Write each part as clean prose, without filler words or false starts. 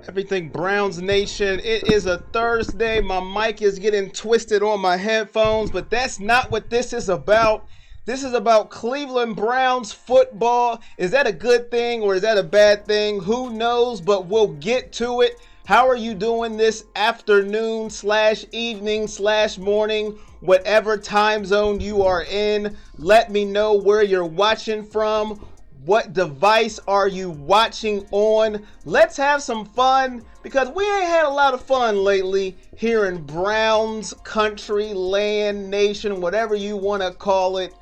Everything Browns Nation. It is a Thursday. My mic is getting twisted on my headphones, but that's not what this is about. This is about Cleveland Browns football. Is that a good thing or is that a bad thing? Who knows, but we'll get to it. How are you doing this afternoon / evening / morning, whatever time zone you are in? Let me know where you're watching from. What device are you watching on? Let's have some fun because we ain't had a lot of fun lately here in Browns country, land, nation, whatever you want to call it.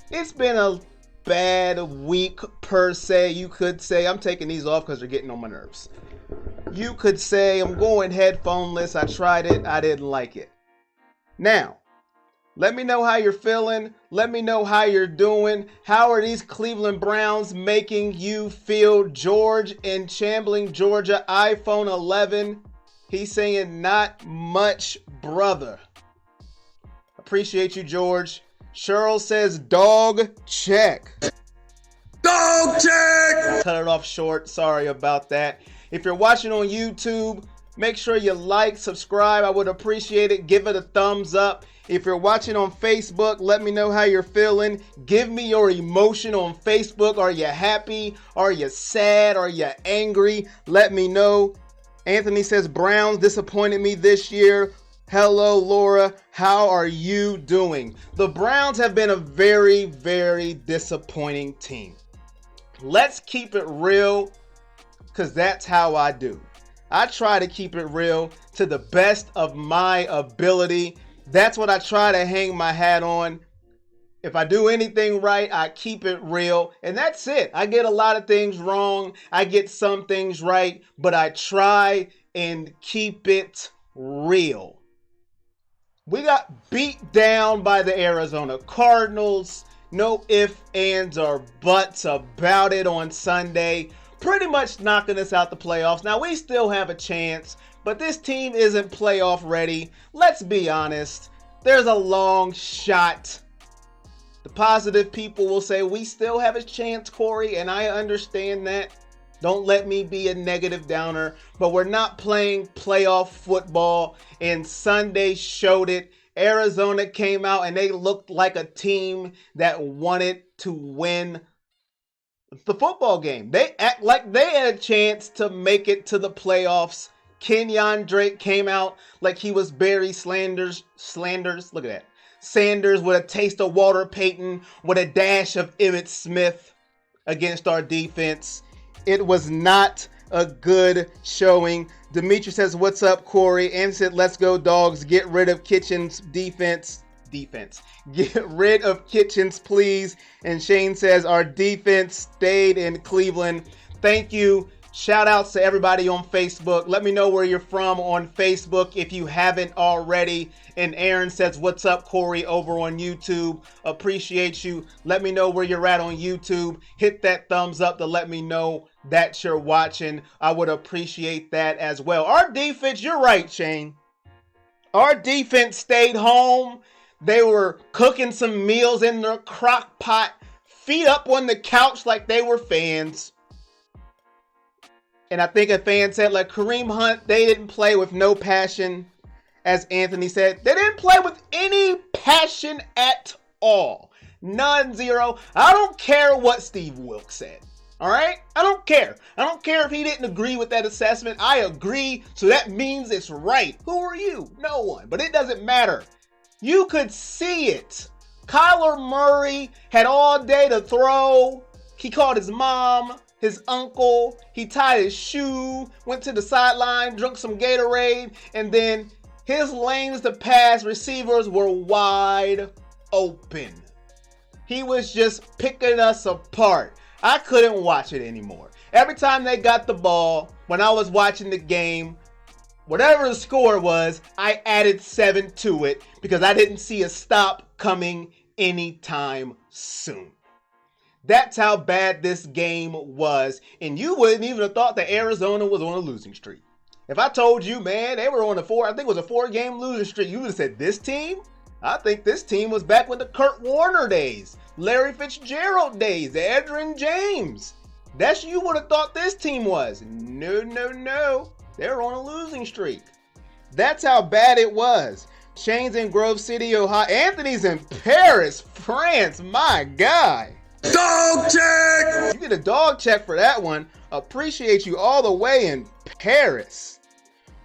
It's been a bad week per se. You could say, I'm taking these off because they're getting on my nerves. You could say, I'm going headphoneless. I tried it. I didn't like it. Now, let me know how you're feeling. Let me know how you're doing. How are these Cleveland Browns making you feel? George in Chambling, Georgia, iPhone 11. He's saying not much, brother. Appreciate you, George. Cheryl says dog check. Dog check! Cut it off short. Sorry about that. If you're watching on YouTube, make sure you like, subscribe. I would appreciate it. Give it a thumbs up. If you're watching on Facebook, let me know how you're feeling. Give me your emotion on Facebook. Are you happy? Are you sad? Are you angry? Let me know. Anthony says, Browns disappointed me this year. Hello, Laura. How are you doing? The Browns have been a very, very disappointing team. Let's keep it real, because that's how I do. I try to keep it real to the best of my ability. That's what I try to hang my hat on. If I do anything right, I keep it real. And that's it. I get a lot of things wrong. I get some things right. But I try and keep it real. We got beat down by the Arizona Cardinals. No ifs, ands, or buts about it on Sunday. Pretty much knocking us out the playoffs. Now, we still have a chance, but this team isn't playoff ready. Let's be honest. There's a long shot. The positive people will say we still have a chance, Corey, and I understand that. Don't let me be a negative downer, but we're not playing playoff football, and Sunday showed it. Arizona came out, and they looked like a team that wanted to win the football game. They act like they had a chance to make it to the playoffs. Kenyon Drake came out like he was Barry Sanders. Look at that. Sanders with a taste of Walter Payton, with a dash of Emmitt Smith against our defense. It was not a good showing. Dimitri says, what's up, Corey? And said, let's go, dogs. Get rid of Kitchen's defense. Get rid of Kitchens, please. And Shane says, our defense stayed in Cleveland. Thank you. Shout outs to everybody on Facebook. Let me know where you're from on Facebook if you haven't already. And Aaron says, what's up, Corey, over on YouTube. Appreciate you. Let me know where you're at on YouTube. Hit that thumbs up to let me know that you're watching. I would appreciate that as well. Our defense, you're right, Shane. Our defense stayed home. They were cooking some meals in their crock pot, feet up on the couch like they were fans. And I think a fan said, like Kareem Hunt, they didn't play with no passion. As Anthony said, they didn't play with any passion at all. None, zero. I don't care what Steve Wilkes said. All right? I don't care. I don't care if he didn't agree with that assessment. I agree, so that means it's right. Who are you? No one. But it doesn't matter. You could see it. Kyler Murray had all day to throw. He called his mom, his uncle. He tied his shoe, went to the sideline, drank some Gatorade, and then his lanes to pass receivers were wide open. He was just picking us apart. I couldn't watch it anymore. Every time they got the ball, when I was watching the game, whatever the score was, I added 7 to it because I didn't see a stop coming anytime soon. That's how bad this game was. And you wouldn't even have thought that Arizona was on a losing streak. If I told you, man, they were on I think it was a 4-game losing streak, you would have said, this team? I think this team was back with the Kurt Warner days, Larry Fitzgerald days, the Edgerrin James. That's you would have thought this team was. No. They're on a losing streak. That's how bad it was. Shane's in Grove City, Ohio. Anthony's in Paris, France. My guy. Dog check! You get a dog check for that one. Appreciate you all the way in Paris.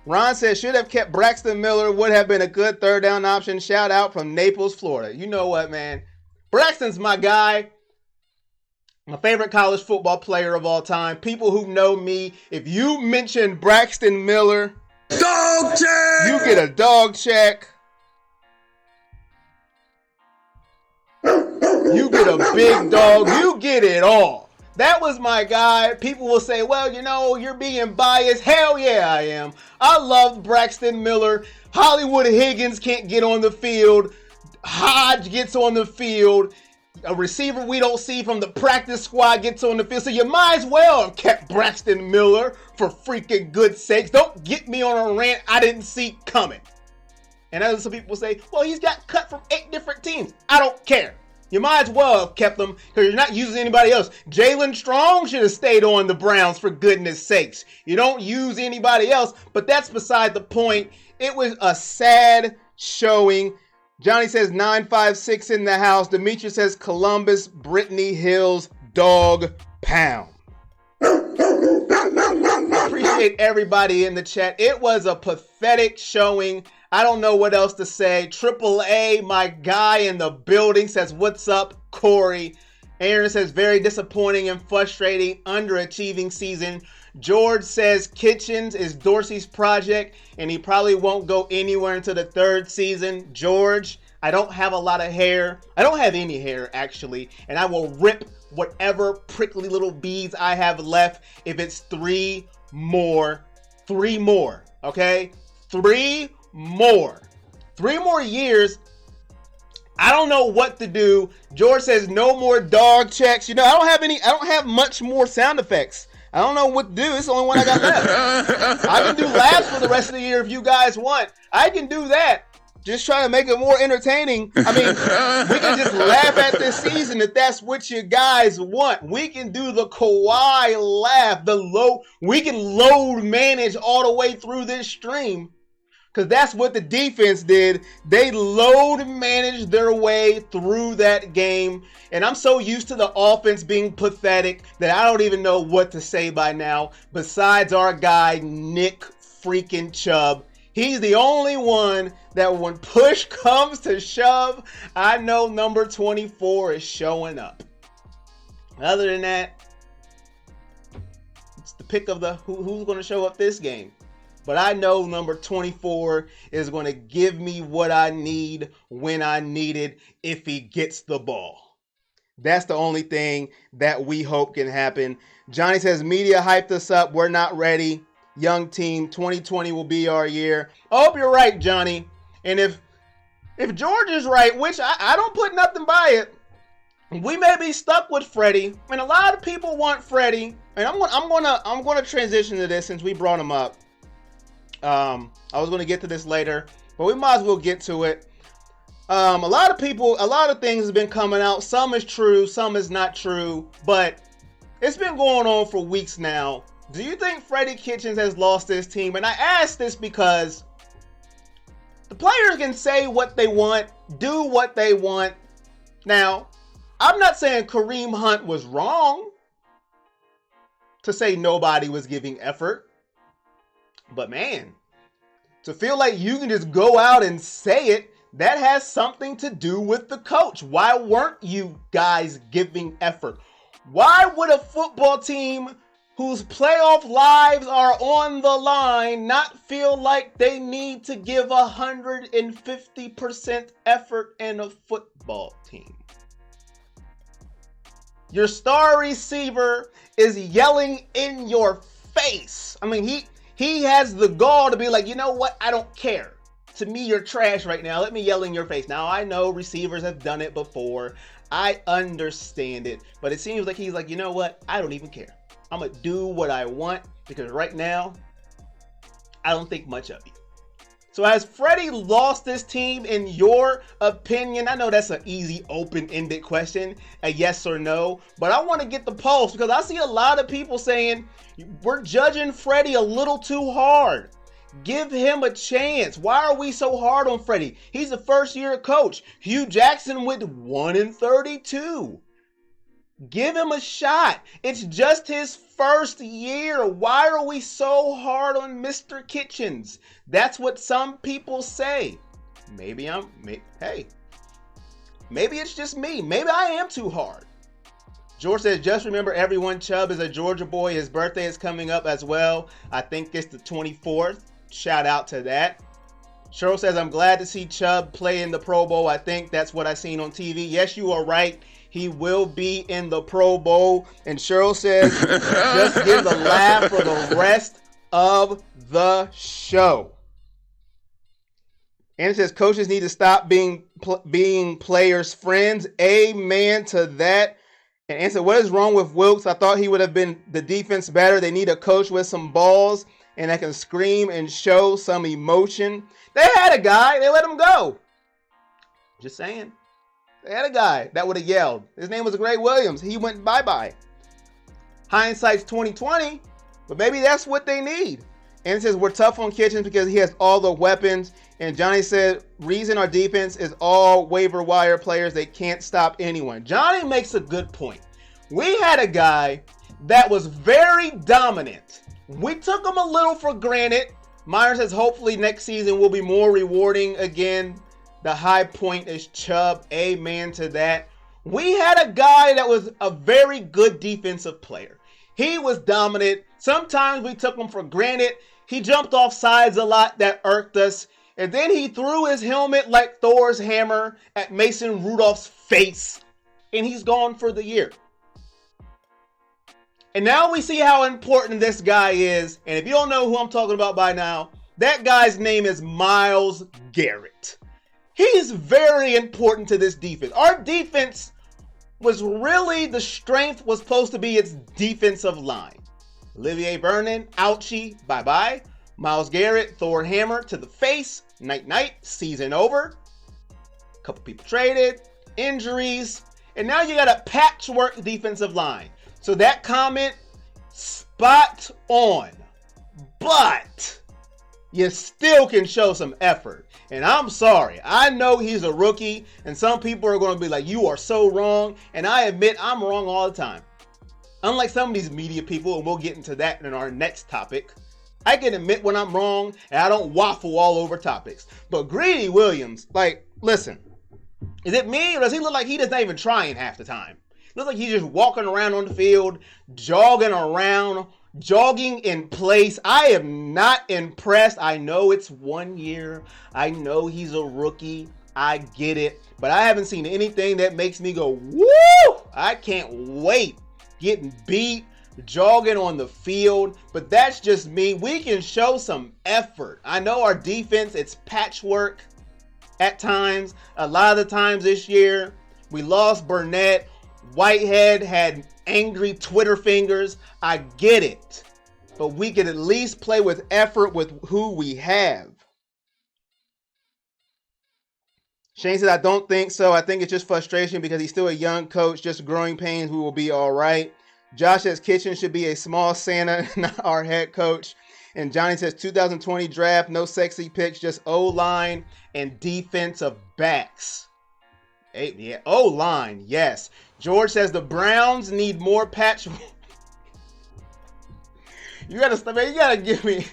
Ron says, should have kept Braxton Miller. Would have been a good third down option. Shout out from Naples, Florida. You know what, man? Braxton's my guy. My favorite college football player of all time. People who know me, if you mention Braxton Miller, dog check! You get a dog check. You get a big dog. You get it all. That was my guy. People will say, well, you know, you're being biased. Hell yeah, I am. I love Braxton Miller. Hollywood Higgins can't get on the field. Hodge gets on the field. A receiver we don't see from the practice squad gets on the field. So you might as well have kept Braxton Miller for freaking good sakes. Don't get me on a rant I didn't see coming. And as some people say, well, he's got cut from 8 different teams. I don't care. You might as well have kept them because you're not using anybody else. Jalen Strong should have stayed on the Browns for goodness sakes. You don't use anybody else, but that's beside the point. It was a sad showing. Johnny says 956 in the house. Demetrius says Columbus, Brittany Hills, dog pound. Appreciate everybody in the chat. It was a pathetic showing. I don't know what else to say. Triple A, my guy in the building, says, what's up, Corey? Aaron says, very disappointing and frustrating, underachieving season. George says, Kitchens is Dorsey's project, and he probably won't go anywhere until the 3rd season. George, I don't have a lot of hair. I don't have any hair, actually, and I will rip whatever prickly little beads I have left if it's 3 more, okay? 3 more. 3 more years. I don't know what to do. George says no more dog checks. You know, I don't have much more sound effects. I don't know what to do. It's the only one I got left. I can do laughs for the rest of the year if you guys want. I can do that. Just trying to make it more entertaining. I mean, we can just laugh at this season if that's what you guys want. We can do the Kawhi laugh, we can load manage all the way through this stream. Because that's what the defense did. They load managed their way through that game. And I'm so used to the offense being pathetic that I don't even know what to say by now. Besides our guy, Nick freaking Chubb. He's the only one that when push comes to shove, I know number 24 is showing up. Other than that, it's the pick of the who's going to show up this game. But I know number 24 is going to give me what I need when I need it if he gets the ball. That's the only thing that we hope can happen. Johnny says, media hyped us up. We're not ready. Young team, 2020 will be our year. I hope you're right, Johnny. And if George is right, which I don't put nothing by it, we may be stuck with Freddie. And a lot of people want Freddie. And I'm gonna transition to this since we brought him up. I was going to get to this later, but we might as well get to it. A lot of things have been coming out. Some is true, some is not true, but it's been going on for weeks now. Do you think Freddie Kitchens has lost his team? And I ask this because the players can say what they want, do what they want. Now, I'm not saying Kareem Hunt was wrong to say nobody was giving effort. But man, to feel like you can just go out and say it, that has something to do with the coach. Why weren't you guys giving effort? Why would a football team whose playoff lives are on the line not feel like they need to give 150% effort in a football team? Your star receiver is yelling in your face. I mean, he has the gall to be like, you know what? I don't care. To me, you're trash right now. Let me yell in your face. Now, I know receivers have done it before. I understand it. But it seems like he's like, you know what? I don't even care. I'm going to do what I want because right now, I don't think much of you. So has Freddie lost this team in your opinion? I know that's an easy open-ended question, a yes or no, but I want to get the pulse because I see a lot of people saying we're judging Freddie a little too hard. Give him a chance. Why are we so hard on Freddie? He's a first-year coach. Hugh Jackson went 1-32. Give him a shot. It's just his first year. Why are we so hard on Mr. Kitchens? That's what some people say. Maybe it's just me. Maybe I am too hard. George says, just remember everyone, Chubb is a Georgia boy. His birthday is coming up as well. I think it's the 24th. Shout out to that. Cheryl says, I'm glad to see Chubb play in the Pro Bowl. I think that's what I seen on TV. Yes, you are right. He will be in the Pro Bowl. And Cheryl says, just give the laugh for the rest of the show. And it says, coaches need to stop being players' friends. Amen to that. And Ann said, what is wrong with Wilkes? I thought he would have been the defense better. They need a coach with some balls and that can scream and show some emotion. They had a guy. They let him go. Just saying. They had a guy that would have yelled. His name was Gray Williams. He went bye-bye. Hindsight's 2020, but maybe that's what they need. And it says we're tough on Kitchens because he has all the weapons. And Johnny said, reason our defense is all waiver wire players. They can't stop anyone. Johnny makes a good point. We had a guy that was very dominant. We took him a little for granted. Myers says hopefully next season will be more rewarding again. The high point is Chubb. Amen to that. We had a guy that was a very good defensive player. He was dominant. Sometimes we took him for granted. He jumped off sides a lot. That irked us. And then he threw his helmet like Thor's hammer at Mason Rudolph's face. And he's gone for the year. And now we see how important this guy is. And if you don't know who I'm talking about by now, that guy's name is Myles Garrett. He's very important to this defense. Our defense was really, the strength was supposed to be its defensive line. Olivier Vernon, ouchie, bye-bye. Myles Garrett, Thor hammer to the face. Night-night, season over. Couple people traded, injuries. And now you got a patchwork defensive line. So that comment, spot on. But you still can show some effort. And I'm sorry, I know he's a rookie, and some people are going to be like, you are so wrong. And I admit I'm wrong all the time. Unlike some of these media people, and we'll get into that in our next topic, I can admit when I'm wrong, and I don't waffle all over topics. But Greedy Williams, like, listen, is it me, or does he look like he just not even trying half the time? Looks like he's just walking around on the field, jogging around, jogging in place. I am not impressed. I know it's 1 year. I know he's a rookie. I get it. But I haven't seen anything that makes me go, woo! I can't wait. Getting beat, jogging on the field. But that's just me. We can show some effort. I know our defense, it's patchwork at times. A lot of the times this year, we lost Burnett. Whitehead had angry Twitter fingers. I get it. But we can at least play with effort with who we have. Shane said, I don't think so. I think it's just frustration because he's still a young coach. Just growing pains. We will be all right. Josh says Kitchen should be a small Santa, not our head coach. And Johnny says 2020 draft, no sexy picks, just O-line and defensive backs. Yeah, O-line, yes. George says the Browns need more patch. You gotta give me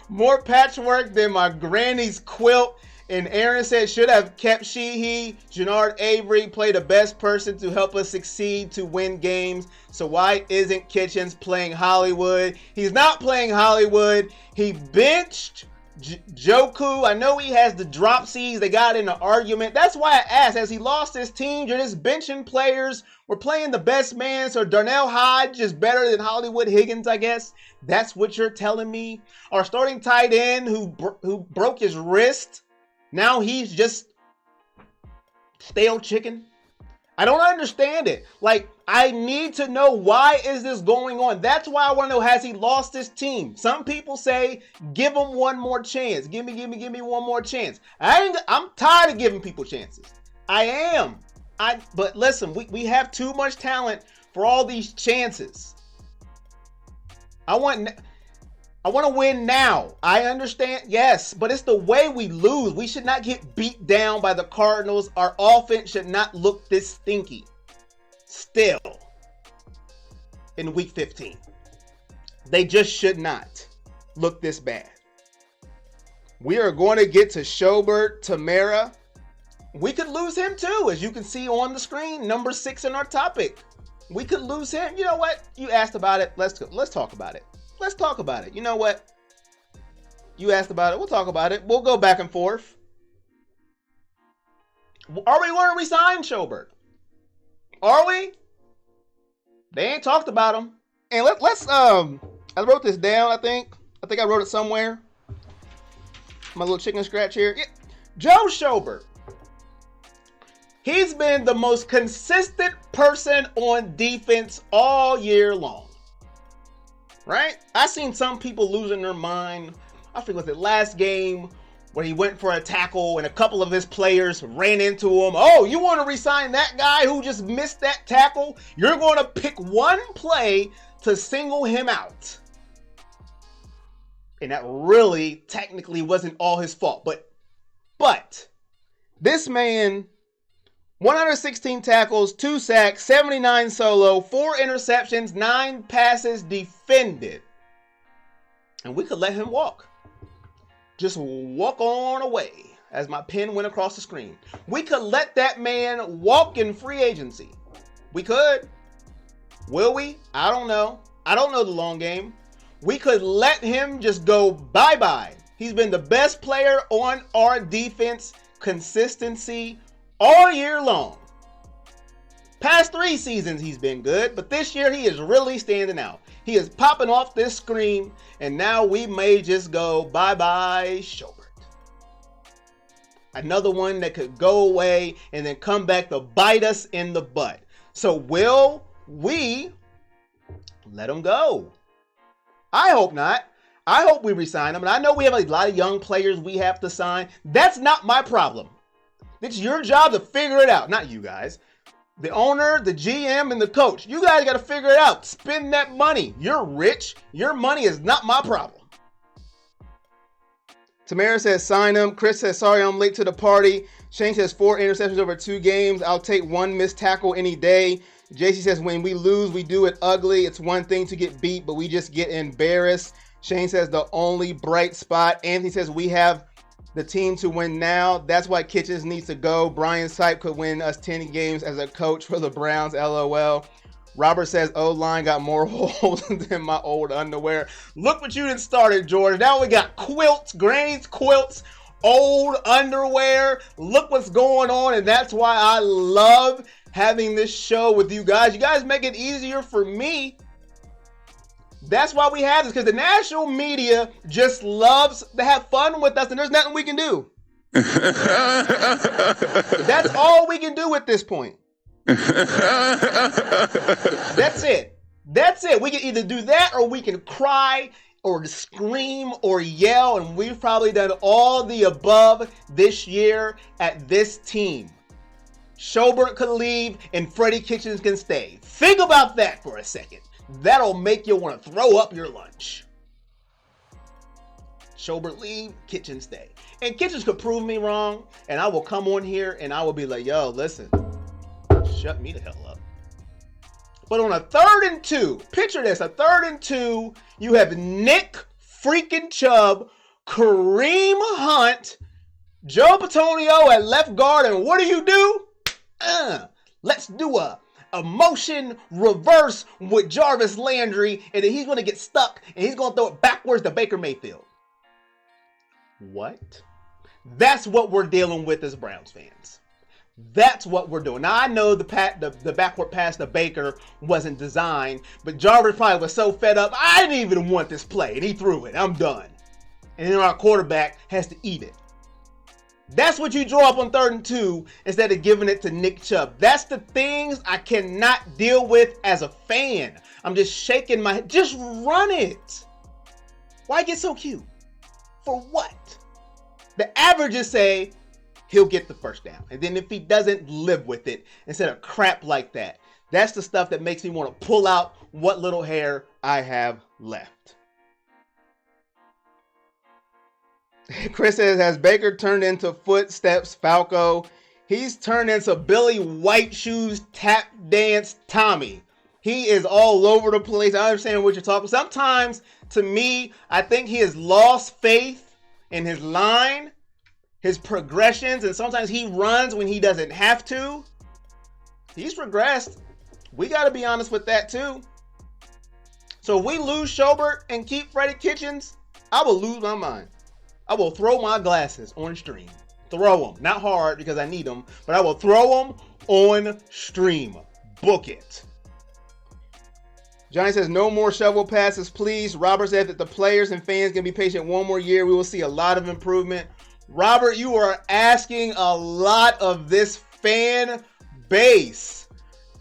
more patchwork than my granny's quilt. And Aaron said should have kept Sheehy. Jannard Avery played the best person to help us succeed to win games. So why isn't Kitchens playing Hollywood? He's not playing Hollywood. He benched Joku. I know he has the dropsies. They got in an argument. That's why I asked, has he lost his team? You're just benching players. We're playing the best man. So Darnell Hodge is better than Hollywood Higgins, I guess. That's what you're telling me. Our starting tight end who broke his wrist. Now he's just stale chicken. I don't understand it. Like, I need to know, why is this going on? That's why I want to know, has he lost his team? Some people say, give him one more chance. Give me one more chance. I'm tired of giving people chances. I am. But listen, we have too much talent for all these chances. I want to win now. I understand, yes, but it's the way we lose. We should not get beat down by the Cardinals. Our offense should not look this stinky still in week 15. They just should not look this bad. We are going to get to Schobert, Tamara. We could lose him too, as you can see on the screen, number 6 in our topic. We could lose him. You know what? You asked about it. Let's talk about it. Let's talk about it. You know what? You asked about it. We'll talk about it. We'll go back and forth. Are we going to resign Schobert? Are we? They ain't talked about him. And let's I wrote this down, I think I wrote it somewhere. My little chicken scratch here. Yeah. Joe Schobert. He's been the most consistent person on defense all year long. Right? I seen some people losing their mind. I think it was the last game where he went for a tackle and a couple of his players ran into him. Oh, you want to resign that guy who just missed that tackle? You're going to pick one play to single him out. And that really technically wasn't all his fault. But this man, 116 tackles, 2 sacks, 79 solo, 4 interceptions, 9 passes defended. And we could let him walk. Just walk on away as my pen went across the screen. We could let that man walk in free agency. We could. Will we? I don't know. I don't know the long game. We could let him just go bye-bye. He's been the best player on our defense, consistency, all year long. Past 3 seasons he's been good, but this year he is really standing out. He is popping off this screen, and now we may just go bye-bye Schobert. Another one that could go away and then come back to bite us in the butt. So will we let him go? I hope not. I hope we resign him. And I know we have a lot of young players we have to sign. That's not my problem. It's your job to figure it out. Not you guys. The owner, the GM, and the coach. You guys got to figure it out. Spend that money. You're rich. Your money is not my problem. Tamara says, sign him. Chris says, sorry, I'm late to the party. Shane says, 4 interceptions over 2 games. I'll take 1 missed tackle any day. JC says, when we lose, we do it ugly. It's one thing to get beat, but we just get embarrassed. Shane says, the only bright spot. Anthony says, we have the team to win now. That's why Kitchens needs to go. Brian Sipe could win us 10 games as a coach for the Browns, LOL. Robert says, O-line got more holes than my old underwear. Look what you done started, George. Now we got quilts, Granny's quilts, old underwear. Look what's going on, and that's why I love having this show with you guys. You guys make it easier for me. That's why we have this, because the national media just loves to have fun with us, and there's nothing we can do. That's all we can do at this point. That's it. That's it. We can either do that, or we can cry or scream or yell, and we've probably done all the above this year at this team. Schobert could leave and Freddie Kitchens can stay. Think about that for a second. That'll make you want to throw up your lunch. Schobert leave, Kitchens stay. And Kitchens could prove me wrong, and I will come on here and I will be like, yo, listen, shut me the hell up. But on a 3rd and 2, picture this, a 3rd and 2, you have Nick freaking Chubb, Kareem Hunt, Joe Patonio at left guard, and what do? Let's do a motion reverse with Jarvis Landry, and then he's going to get stuck, and he's going to throw it backwards to Baker Mayfield. What? That's what we're dealing with as Browns fans. That's what we're doing. Now, I know the backward pass to Baker wasn't designed, but Jarvis probably was so fed up, I didn't even want this play, and he threw it. I'm done. And then our quarterback has to eat it. That's what you draw up on 3rd and 2 instead of giving it to Nick Chubb. That's the things I cannot deal with as a fan. I'm just shaking my head. Just run it. Why get so cute? For what? The averages say he'll get the first down. And then if he doesn't, live with it instead of crap like that. That's the stuff that makes me want to pull out what little hair I have left. Chris says, has Baker turned into Footsteps Falco? He's turned into Billy White Shoes Tap Dance Tommy. He is all over the place. I understand what you're talking. Sometimes, to me, I think he has lost faith in his line, his progressions, and sometimes he runs when he doesn't have to. He's regressed. We got to be honest with that, too. So if we lose Schobert and keep Freddie Kitchens, I will lose my mind. I will throw my glasses on stream. Throw them. Not hard because I need them, but I will throw them on stream. Book it. Johnny says, no more shovel passes, please. Robert said that the players and fans can be patient one more year. We will see a lot of improvement. Robert, you are asking a lot of this fan base.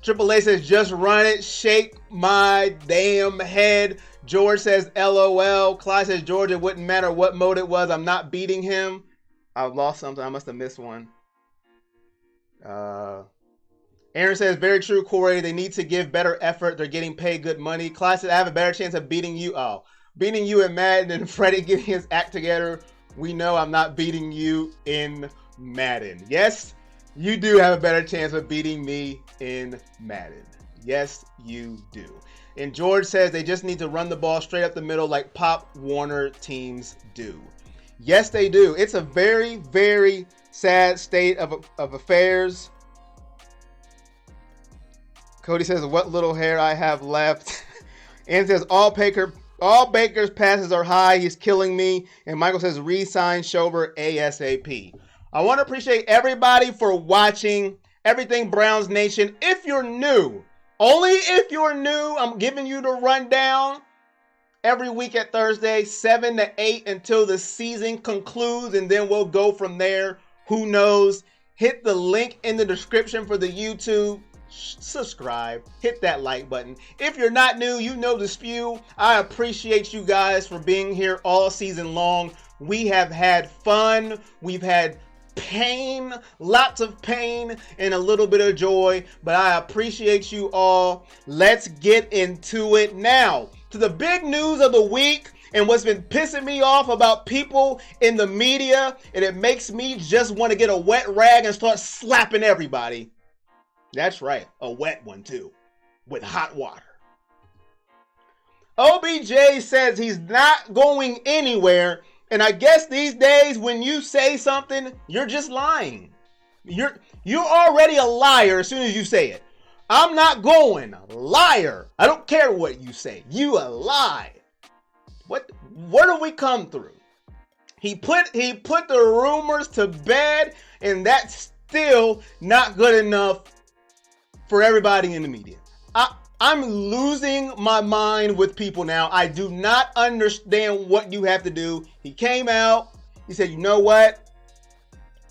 Triple A says, just run it. Shake my damn head. George says, LOL. Clyde says, George, it wouldn't matter what mode it was. I'm not beating him. I've lost something. I must have missed one. Aaron says, very true, Corey. They need to give better effort. They're getting paid good money. Clyde says, I have a better chance of beating you. Oh, beating you in Madden and Freddie getting his act together. We know I'm not beating you in Madden. Yes, you do have a better chance of beating me in Madden. Yes, you do. And George says they just need to run the ball straight up the middle like Pop Warner teams do. Yes, they do. It's a very, very sad state of affairs. Cody says, what little hair I have left. And says, all Baker's passes are high. He's killing me. And Michael says, re-sign Schobert ASAP. I want to appreciate everybody for watching Everything Browns Nation. If you're new, only if you're new, I'm giving you the rundown every week at Thursday, 7 to 8 until the season concludes, and then we'll go from there. Who knows? Hit the link in the description for the YouTube. Subscribe. Hit that like button. If you're not new, you know the spew. I appreciate you guys for being here all season long. We have had fun. We've had pain, lots of pain, and a little bit of joy, but I appreciate you all. Let's get into it now. To the big news of the week and what's been pissing me off about people in the media, and it makes me just want to get a wet rag and start slapping everybody. That's right, a wet one too, with hot water. OBJ says he's not going anywhere. And I guess these days when you say something, you're just lying. You're already a liar as soon as you say it. I'm not going. Liar. I don't care what you say. You a lie. Where do we come through? He put the rumors to bed, and that's still not good enough for everybody in the media. I'm losing my mind with people now. I do not understand what you have to do. He came out. He said, you know what?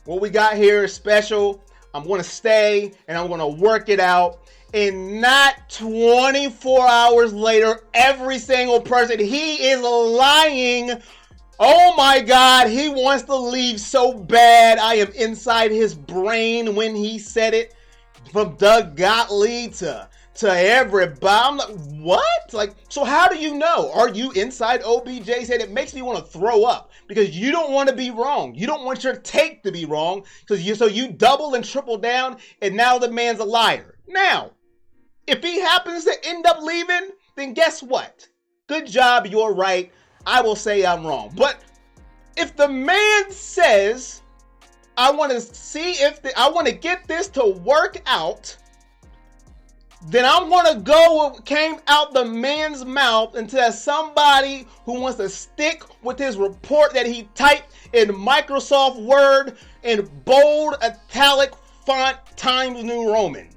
What we got here is special. I'm going to stay and I'm going to work it out. And not 24 hours later, every single person, he is lying. Oh my God, he wants to leave so bad. I am inside his brain when he said it. From Doug Gottlieb to everybody. I'm like, what? Like, so how do you know? Are you inside OBJ's head? It makes me want to throw up because you don't want to be wrong. You don't want your take to be wrong so you double and triple down, and now the man's a liar. Now, if he happens to end up leaving, then guess what? Good job, you're right. I will say I'm wrong. But if the man says, I want to see if I want to get this to work out, then I'm going to go what came out the man's mouth and tell somebody who wants to stick with his report that he typed in Microsoft Word in bold italic font Times New Roman.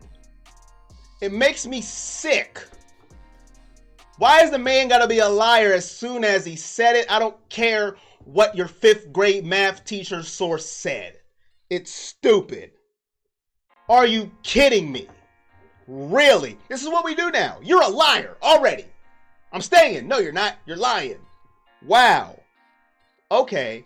It makes me sick. Why is the man got to be a liar as soon as he said it? I don't care what your 5th grade math teacher's source said. It's stupid. Are you kidding me? Really? This is what we do now. You're a liar already. I'm staying. No, you're not. You're lying. Wow. Okay.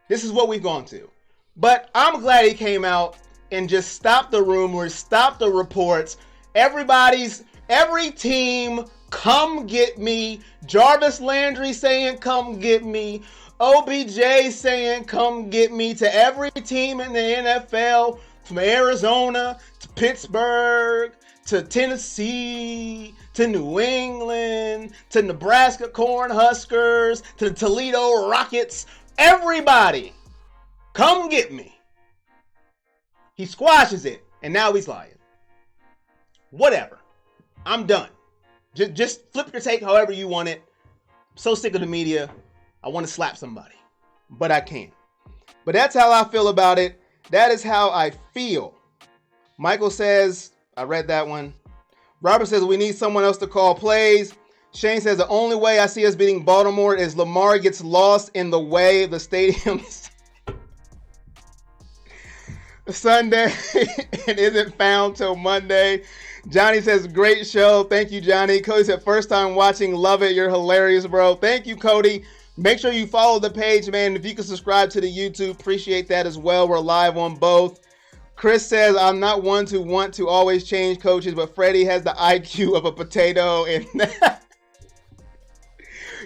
This is what we've gone to. But I'm glad he came out and just stopped the rumors, stopped the reports. Every team, come get me. Jarvis Landry saying, come get me. OBJ saying, come get me. To every team in the NFL, from Arizona to Pittsburgh to Tennessee to New England to Nebraska Cornhuskers to the Toledo Rockets. Everybody, come get me. He squashes it, and now he's lying. Whatever. I'm done. Just flip your take however you want it. I'm so sick of the media. I want to slap somebody, but I can't. But that's how I feel about it. That is how I feel. Michael says, I read that one. Robert says, we need someone else to call plays. Shane says, the only way I see us beating Baltimore is Lamar gets lost in the way of the stadium Sunday and isn't found till Monday. Johnny says, great show. Thank you, Johnny. Cody said, first time watching. Love it. You're hilarious, bro. Thank you, Cody. Make sure you follow the page, man. If you can subscribe to the YouTube, appreciate that as well. We're live on both. Chris says, I'm not one to want to always change coaches, but Freddie has the IQ of a potato. And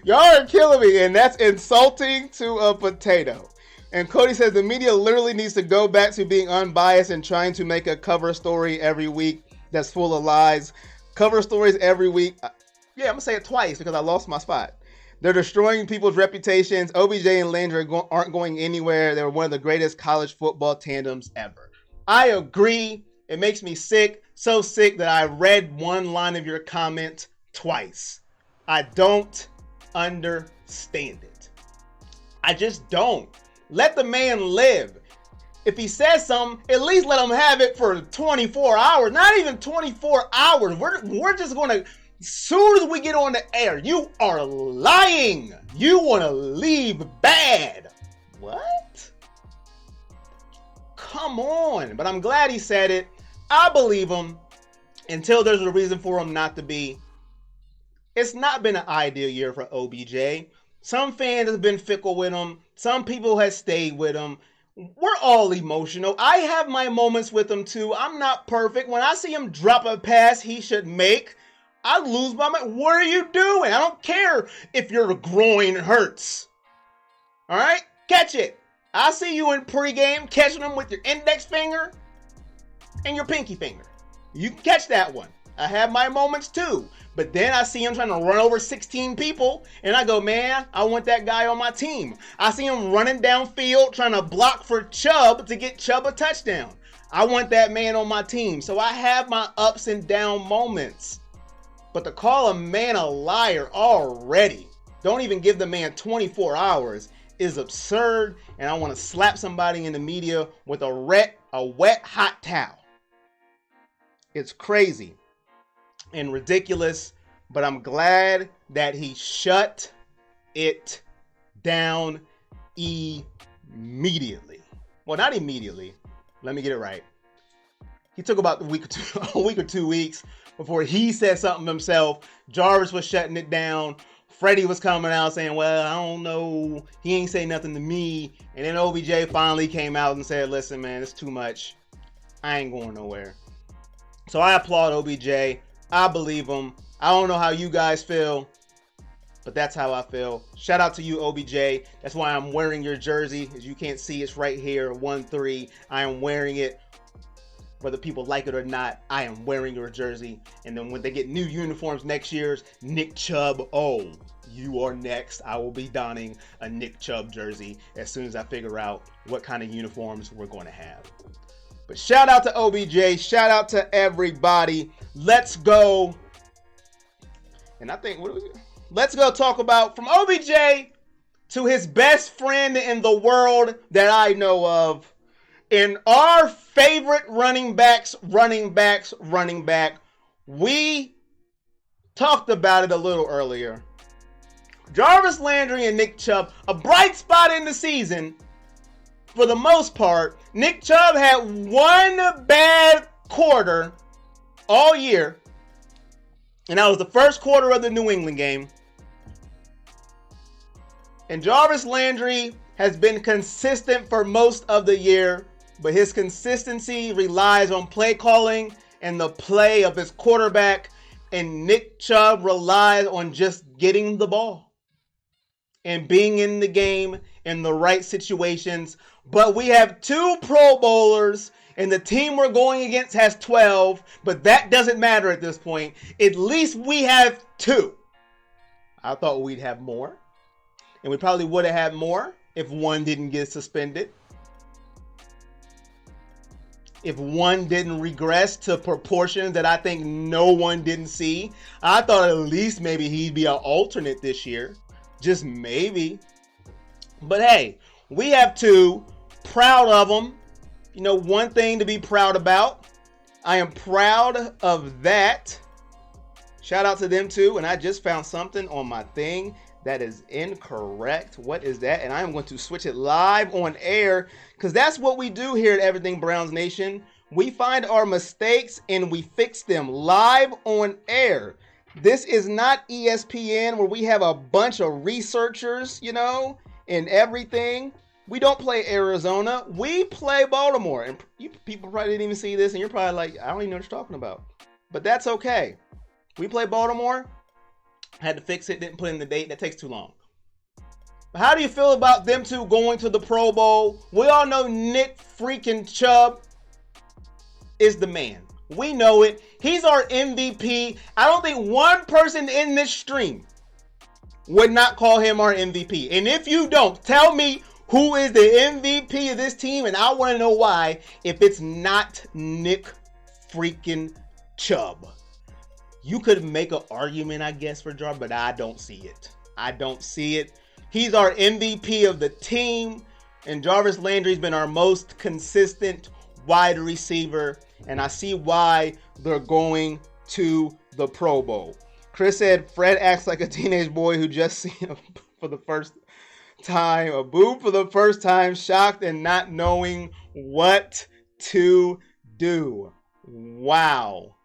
y'all are killing me, and that's insulting to a potato. And Cody says, the media literally needs to go back to being unbiased and trying to make a cover story every week that's full of lies. Cover stories every week. Yeah, I'm going to say it twice because I lost my spot. They're destroying people's reputations. OBJ and Landry aren't going anywhere. They're one of the greatest college football tandems ever. I agree. It makes me sick. So sick that I read one line of your comment twice. I don't understand it. I just don't. Let the man live. If he says something, at least let him have it for 24 hours. Not even 24 hours. We're just going to, as soon as we get on the air, you are lying. You want to leave bad. What? Come on. But I'm glad he said it. I believe him until there's a reason for him not to be. It's not been an ideal year for OBJ. Some fans have been fickle with him. Some people have stayed with him. We're all emotional. I have my moments with him too. I'm not perfect. When I see him drop a pass he should make, I lose my mind. What are you doing? I don't care if your groin hurts. All right? Catch it. I see you in pregame catching them with your index finger and your pinky finger. You can catch that one. I have my moments too. But then I see him trying to run over 16 people, and I go, man, I want that guy on my team. I see him running downfield trying to block for Chubb to get Chubb a touchdown. I want that man on my team. So I have my ups and down moments. But to call a man a liar already, don't even give the man 24 hours, is absurd, and I want to slap somebody in the media with a wet hot towel. It's crazy and ridiculous, but I'm glad that he shut it down immediately. Well, not immediately. Let me get it right. He took about a week or 2 weeks before he said something himself. Jarvis was shutting it down. Freddie was coming out saying, well, I don't know. He ain't say nothing to me. And then OBJ finally came out and said, listen, man, it's too much. I ain't going nowhere. So I applaud OBJ. I believe him. I don't know how you guys feel, but that's how I feel. Shout out to you, OBJ. That's why I'm wearing your jersey. As you can't see, it's right here, 1-3. I am wearing it. Whether people like it or not, I am wearing your jersey. And then when they get new uniforms next year's, Nick Chubb, oh, you are next. I will be donning a Nick Chubb jersey as soon as I figure out what kind of uniforms we're going to have. But shout out to OBJ. Shout out to everybody. Let's go. And I think, let's go talk about from OBJ to his best friend in the world that I know of. In our favorite running back. We talked about it a little earlier. Jarvis Landry and Nick Chubb, a bright spot in the season. for the most part, Nick Chubb had one bad quarter all year, and that was the first quarter of the New England game. And Jarvis Landry has been consistent for most of the year, but his consistency relies on play calling and the play of his quarterback, and Nick Chubb relies on just getting the ball and being in the game in the right situations. But we have 2 Pro Bowlers, and the team we're going against has 12, but that doesn't matter at this point. At least we have 2. I thought we'd have more, and we probably would have had more if one didn't get suspended. If one didn't regress to proportions that I think no one didn't see. I thought at least maybe he'd be an alternate this year. Just maybe. But hey, we have 2. Proud of them. You know, one thing to be proud about. I am proud of that. Shout out to them too. And I just found something on my thing that is incorrect. What is that? And I am going to switch it live on air, because that's what we do here at Everything Browns Nation. We find our mistakes and we fix them live on air. This is not ESPN where we have a bunch of researchers, you know, and everything. We don't play Arizona. We play Baltimore. And people probably didn't even see this, and you're probably like, I don't even know what you're talking about. But that's okay. We play Baltimore. Had to fix it, didn't put in the date. That takes too long. But how do you feel about them 2 going to the Pro Bowl? We all know Nick freaking Chubb is the man. We know it. He's our MVP. I don't think one person in this stream would not call him our MVP. And if you don't, tell me who is the MVP of this team, and I want to know why, if it's not Nick freaking Chubb. You could make an argument, I guess, for Jarvis, but I don't see it. I don't see it. He's our MVP of the team, and Jarvis Landry's been our most consistent wide receiver, and I see why they're going to the Pro Bowl. Chris said, Fred acts like a teenage boy who just seen a boob for the first time, shocked and not knowing what to do. Wow.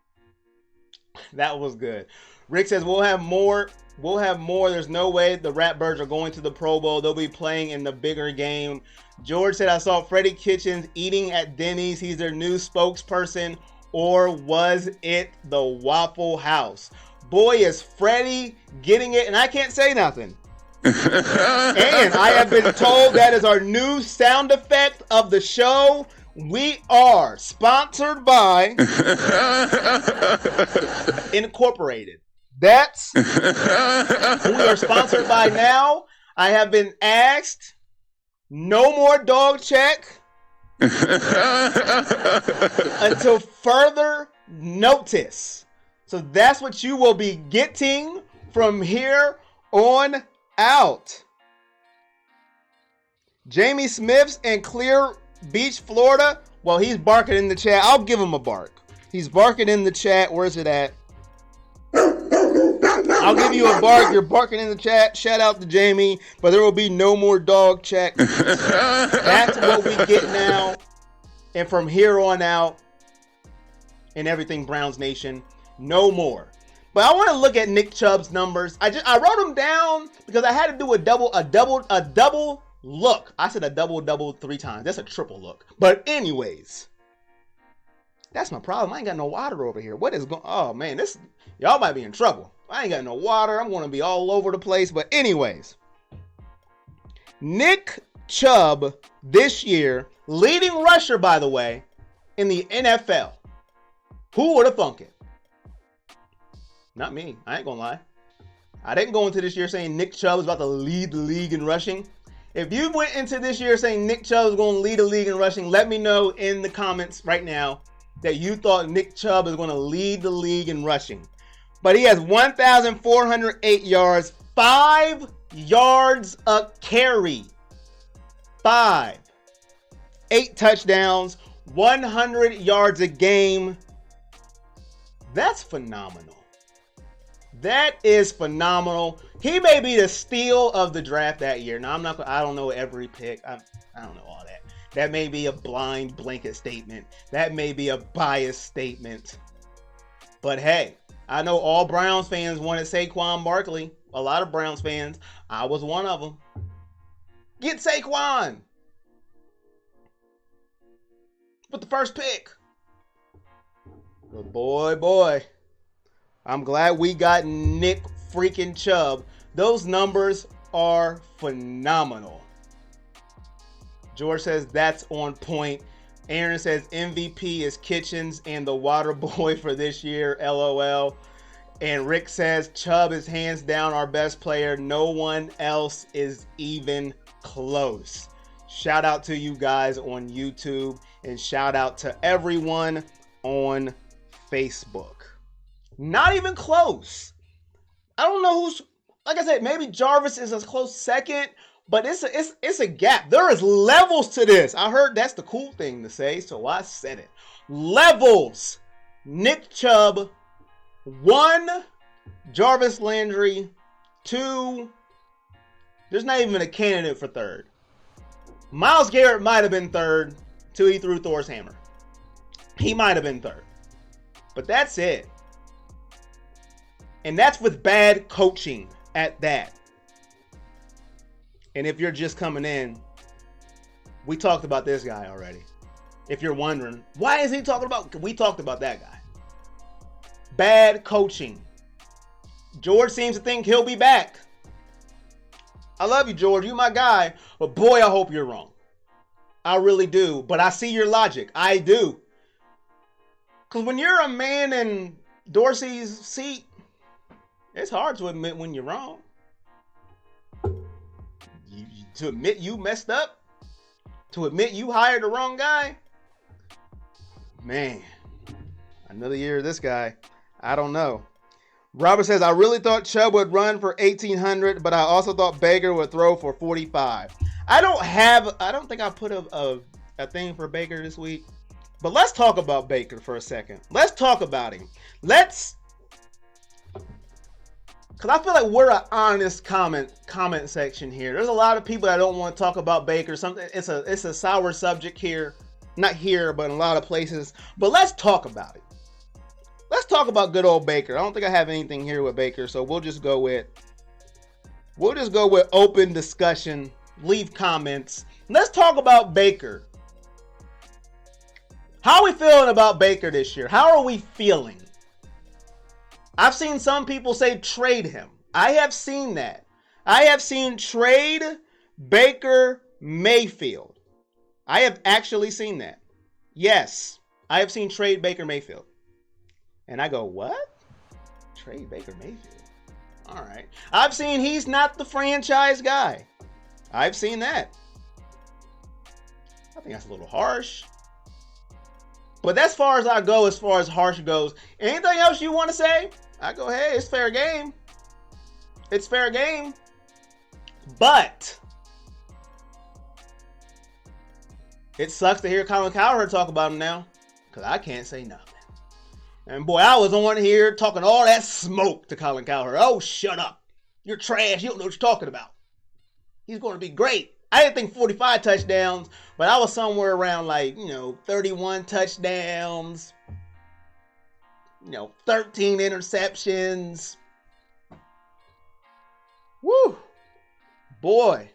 That was good. Rick says, we'll have more. There's no way the Ratbirds are going to the Pro Bowl. They'll be playing in the bigger game. George said, I saw Freddie Kitchens eating at Denny's. He's their new spokesperson. Or was it the Waffle House? Boy, is Freddie getting it. And I can't say nothing. And I have been told that is our new sound effect of the show. We are sponsored by Incorporated. That's who we are sponsored by now. I have been asked, no more dog check until further notice. So that's what you will be getting from here on out. Jamie Smith's in Clear Beach, Florida. Well, he's barking in the chat. I'll give him a bark. He's barking in the chat. Where's it at? I'll give you a bark. You're barking in the chat. Shout out to Jamie. But there will be no more dog check. That's what we get now. And from here on out, in Everything Browns Nation, no more. But I want to look at Nick Chubb's numbers. I wrote them down because I had to do a double look. I said a double 3 times. That's a triple look. But anyways, that's my problem. I ain't got no water over here. What is going? Oh man, y'all might be in trouble. I ain't got no water. I'm going to be all over the place. But anyways, Nick Chubb this year, leading rusher, by the way, in the NFL. Who would have thunk it? Not me. I ain't gonna lie. I didn't go into this year saying Nick Chubb was about to lead the league in rushing. If you went into this year saying Nick Chubb is going to lead the league in rushing, let me know in the comments right now that you thought Nick Chubb is going to lead the league in rushing. But he has 1,408 yards, 5 yards a carry. 5. 8 touchdowns, 100 yards a game. That's phenomenal. That is phenomenal. He may be the steal of the draft that year. Now I don't know every pick. I don't know all that. That may be a blind blanket statement. That may be a biased statement. But hey, I know all Browns fans wanted Saquon Barkley. A lot of Browns fans. I was one of them. Get Saquon with the first pick. But boy, I'm glad we got Nick freaking Chubb. Those numbers are phenomenal. George says that's on point. Aaron says MVP is Kitchens and the water boy for this year. LOL. And Rick says Chubb is hands down our best player. No one else is even close. Shout out to you guys on YouTube and shout out to everyone on Facebook. Not even close. I don't know who's, like I said, maybe Jarvis is a close second, but it's a gap. There is levels to this. I heard that's the cool thing to say, so I said it. Levels. Nick Chubb, 1, Jarvis Landry, 2, there's not even a candidate for 3rd. Myles Garrett might have been 3rd till he threw Thor's hammer. He might have been 3rd. But that's it. And that's with bad coaching at that. And if you're just coming in, we talked about this guy already. If you're wondering, why is he talking about? We talked about that guy. Bad coaching. George seems to think he'll be back. I love you, George. You my guy. But boy, I hope you're wrong. I really do. But I see your logic. I do. Because when you're a man in Dorsey's seat, it's hard to admit when you're wrong. To admit you messed up. To admit you hired the wrong guy. Man. Another year of this guy. I don't know. Robert says, I really thought Chubb would run for 1,800, but I also thought Baker would throw for 45. I don't think I put a thing for Baker this week. But let's talk about Baker for a second. Let's talk about him. Because I feel like we're an honest comment section here. There's a lot of people that don't want to talk about Baker. It's a sour subject here. Not here, but in a lot of places. But let's talk about it. Let's talk about good old Baker. I don't think I have anything here with Baker, so we'll just go with open discussion. Leave comments. Let's talk about Baker. How are we feeling about Baker this year? How are we feeling? I've seen some people say trade him. I have seen that. I have seen trade Baker Mayfield. I have actually seen that. Yes, I have seen trade Baker Mayfield. And I go, what? Trade Baker Mayfield. All right. I've seen he's not the franchise guy. I've seen that. I think that's a little harsh. But as far as I go, as far as harsh goes, anything else you want to say? I go, hey, it's fair game. It's fair game. But it sucks to hear Colin Cowherd talk about him now, because I can't say nothing. And boy, I was on here talking all that smoke to Colin Cowherd. Oh, shut up. You're trash. You don't know what you're talking about. He's going to be great. I didn't think 45 touchdowns, but I was somewhere around 31 touchdowns, 13 interceptions. Woo. Boy.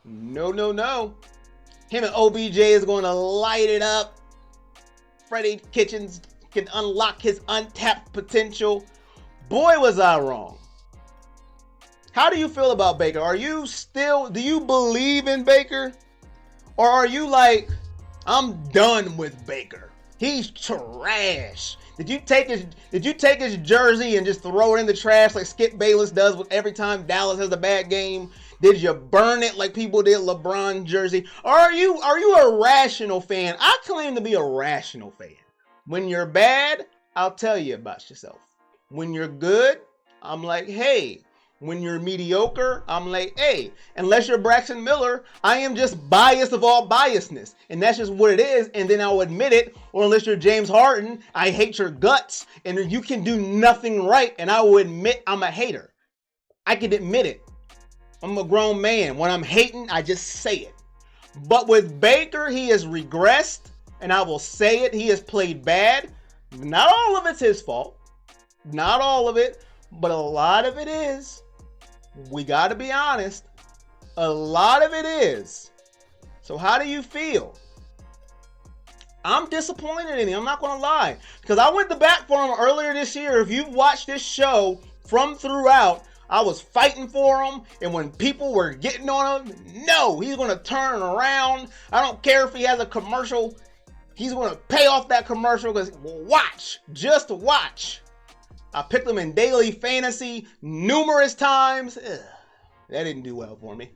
No. Him and OBJ is going to light it up. Freddie Kitchens can unlock his untapped potential. Boy, was I wrong. How do you feel about Baker? Do you believe in Baker? Or are you like, I'm done with Baker? He's trash. Did you take his jersey and just throw it in the trash like Skip Bayless does with every time Dallas has a bad game? Did you burn it like people did LeBron jersey? Or are you a rational fan? I claim to be a rational fan. When you're bad, I'll tell you about yourself. When you're good, I'm like, hey. When you're mediocre, I'm like, hey. Unless you're Braxton Miller, I am just biased of all biasness. And that's just what it is. And then I'll admit it. Or unless you're James Harden, I hate your guts. And you can do nothing right. And I will admit I'm a hater. I can admit it. I'm a grown man. When I'm hating, I just say it. But with Baker, he has regressed, and I will say it, he has played bad. Not all of it's his fault. Not all of it, but a lot of it is. We got to be honest. A lot of it is. So how do you feel? I'm disappointed in him. I'm not going to lie. Because I went to bat for him earlier this year. If you've watched this show from throughout, I was fighting for him. And when people were getting on him, no, he's going to turn around. I don't care if he has a commercial. He's going to pay off that commercial because watch. Just watch. I picked him in daily fantasy numerous times. Ugh, that didn't do well for me.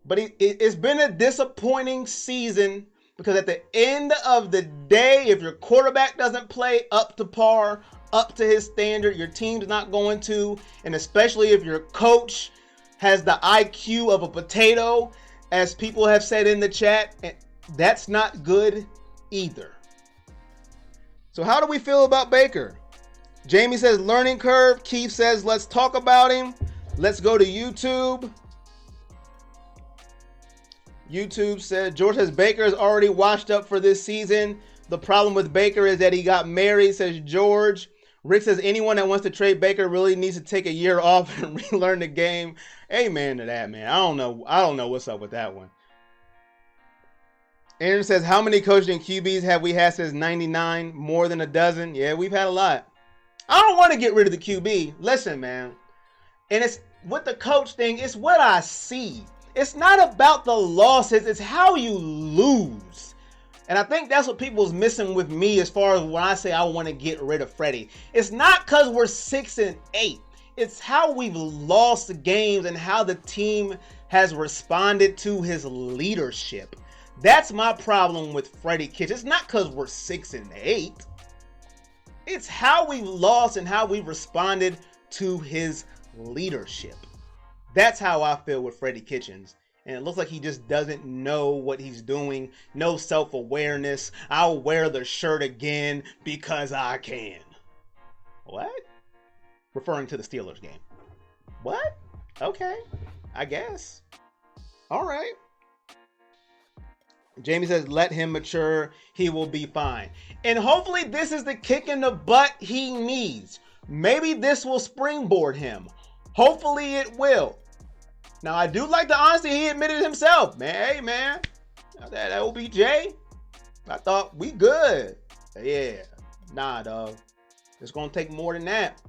But it's been a disappointing season because at the end of the day, if your quarterback doesn't play up to par, up to his standard, your team's not going to. And especially if your coach has the IQ of a potato, as people have said in the chat, that's not good either. So how do we feel about Baker? Jamie says learning curve. Keith says let's talk about him. Let's go to YouTube. YouTube said George says Baker is already washed up for this season. The problem with Baker is that he got married, says George. Rick says anyone that wants to trade Baker really needs to take a year off and relearn the game. Amen to that, man. I don't know what's up with that one. Aaron says how many coaching QBs have we had since 99? More than a dozen. Yeah, we've had a lot. I don't want to get rid of the QB. Listen, man. And it's with the coach thing, it's what I see. It's not about the losses, it's how you lose. And I think that's what people's missing with me as far as when I say I want to get rid of Freddie. It's not because we're 6-8. It's how we've lost the games and how the team has responded to his leadership. That's my problem with Freddie Kitchens. It's not because we're 6-8. It's how we lost and how we responded to his leadership. That's how I feel with Freddie Kitchens. And it looks like he just doesn't know what he's doing. No self-awareness. I'll wear the shirt again because I can. What? Referring to the Steelers game. What? Okay. I guess. All right. Jamie says, let him mature. He will be fine. And hopefully this is the kick in the butt he needs. Maybe this will springboard him. Hopefully it will. Now, I do like the honesty he admitted himself. Man, hey, man. That OBJ, I thought we good. Yeah. Nah, dog. It's going to take more than that.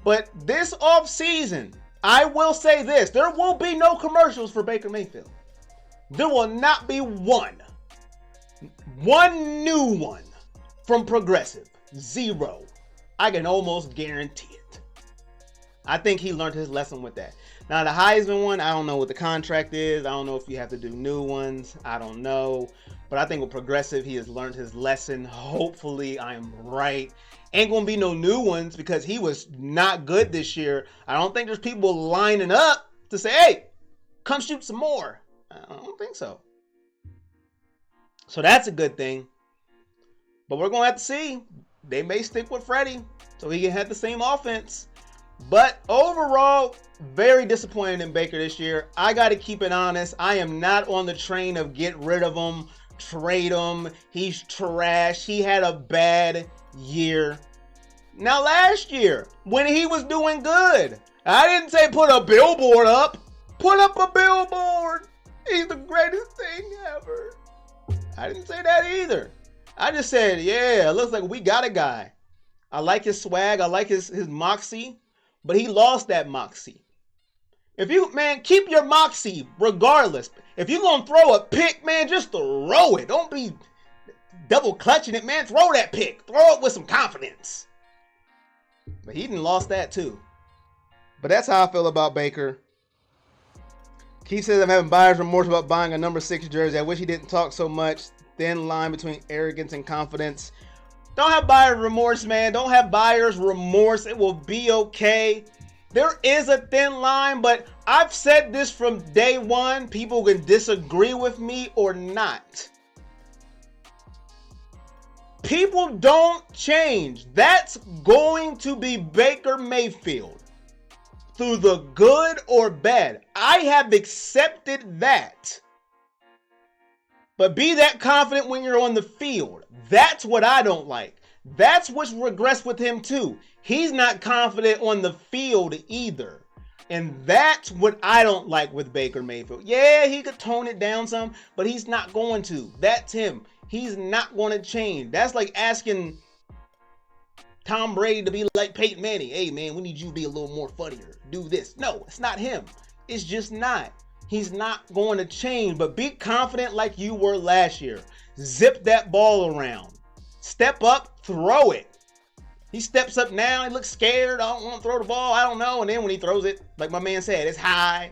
But this offseason, I will say this. There will be no commercials for Baker Mayfield. There will not be one. One new one from Progressive. Zero. I can almost guarantee it. I think he learned his lesson with that. Now, the Heisman one, I don't know what the contract is. I don't know if you have to do new ones. I don't know. But I think with Progressive, he has learned his lesson. Hopefully, I'm right. Ain't going to be no new ones because he was not good this year. I don't think there's people lining up to say, hey, come shoot some more. I don't think so. So that's a good thing. But we're going to have to see. They may stick with Freddie so he can have the same offense. But overall, very disappointed in Baker this year. I got to keep it honest. I am not on the train of get rid of him, trade him. He's trash. He had a bad year. Now, last year, when he was doing good, I didn't say put a billboard up. Put up a billboard. He's the greatest thing ever. I didn't say that either. I just said, yeah, it looks like we got a guy. I like his swag. I like his moxie. But he lost that moxie. If you, man, keep your moxie regardless. If you're going to throw a pick, man, just throw it. Don't be double clutching it, man. Throw that pick. Throw it with some confidence. But he done lost that too. But that's how I feel about Baker. Keith says I'm having buyer's remorse about buying a number 6 jersey. I wish he didn't talk so much. Thin line between arrogance and confidence. Don't have buyer's remorse, man. Don't have buyer's remorse. It will be okay. There is a thin line, but I've said this from day one. People can disagree with me or not. People don't change. That's going to be Baker Mayfield. Through the good or bad. I have accepted that. But be that confident when you're on the field. That's what I don't like. That's what's regressed with him too. He's not confident on the field either. And that's what I don't like with Baker Mayfield. Yeah, he could tone it down some, but he's not going to. That's him. He's not going to change. That's like asking Tom Brady to be like Peyton Manning. Hey, man, we need you to be a little more funnier. Do this. No, it's not him. It's just not. He's not going to change, but be confident like you were last year. Zip that ball around. Step up, throw it. He steps up now, he looks scared. I don't want to throw the ball, I don't know. And then when he throws it, like my man said, it's high.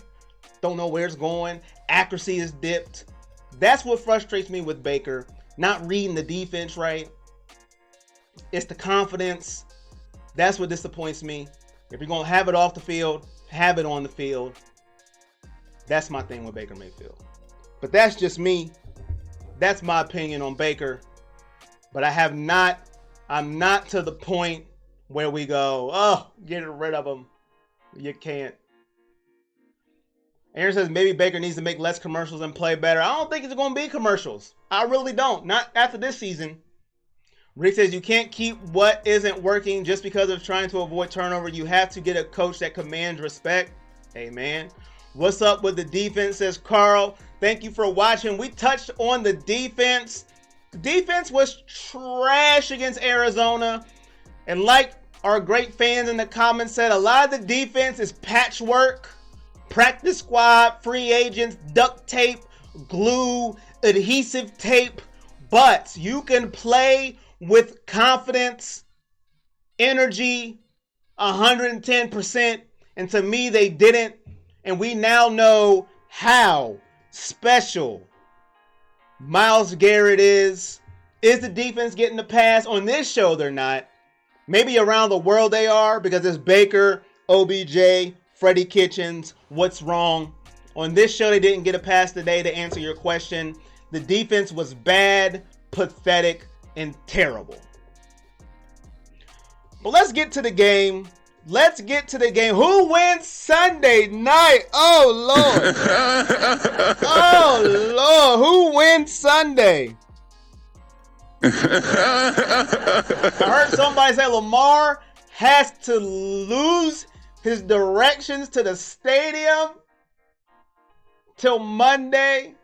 Don't know where it's going. Accuracy is dipped. That's what frustrates me with Baker. Not reading the defense right. It's the confidence. That's what disappoints me. If you're going to have it off the field, have it on the field. That's my thing with Baker Mayfield. But that's just me. That's my opinion on Baker. But I'm not to the point where we go, oh, get rid of him. You can't. Aaron says maybe Baker needs to make less commercials and play better. I don't think it's going to be commercials. I really don't. Not after this season. Rick says you can't keep what isn't working just because of trying to avoid turnover. You have to get a coach that commands respect. Amen. What's up with the defense, says Carl. Thank you for watching. We touched on the defense. The defense was trash against Arizona. And like our great fans in the comments said, a lot of the defense is patchwork, practice squad, free agents, duct tape, glue, adhesive tape. But you can play with confidence, energy, 110%. And to me, they didn't. And we now know how special Myles Garrett is. Is the defense getting the pass? On this show, they're not. Maybe around the world they are, because it's Baker, OBJ, Freddie Kitchens. What's wrong? On this show, they didn't get a pass today. To answer your question, the defense was bad, pathetic, and terrible. But let's get to the game. Let's get to the game. Who wins Sunday night? Oh, Lord. Oh, Lord. Who wins Sunday? I heard somebody say Lamar has to lose his directions to the stadium till Monday.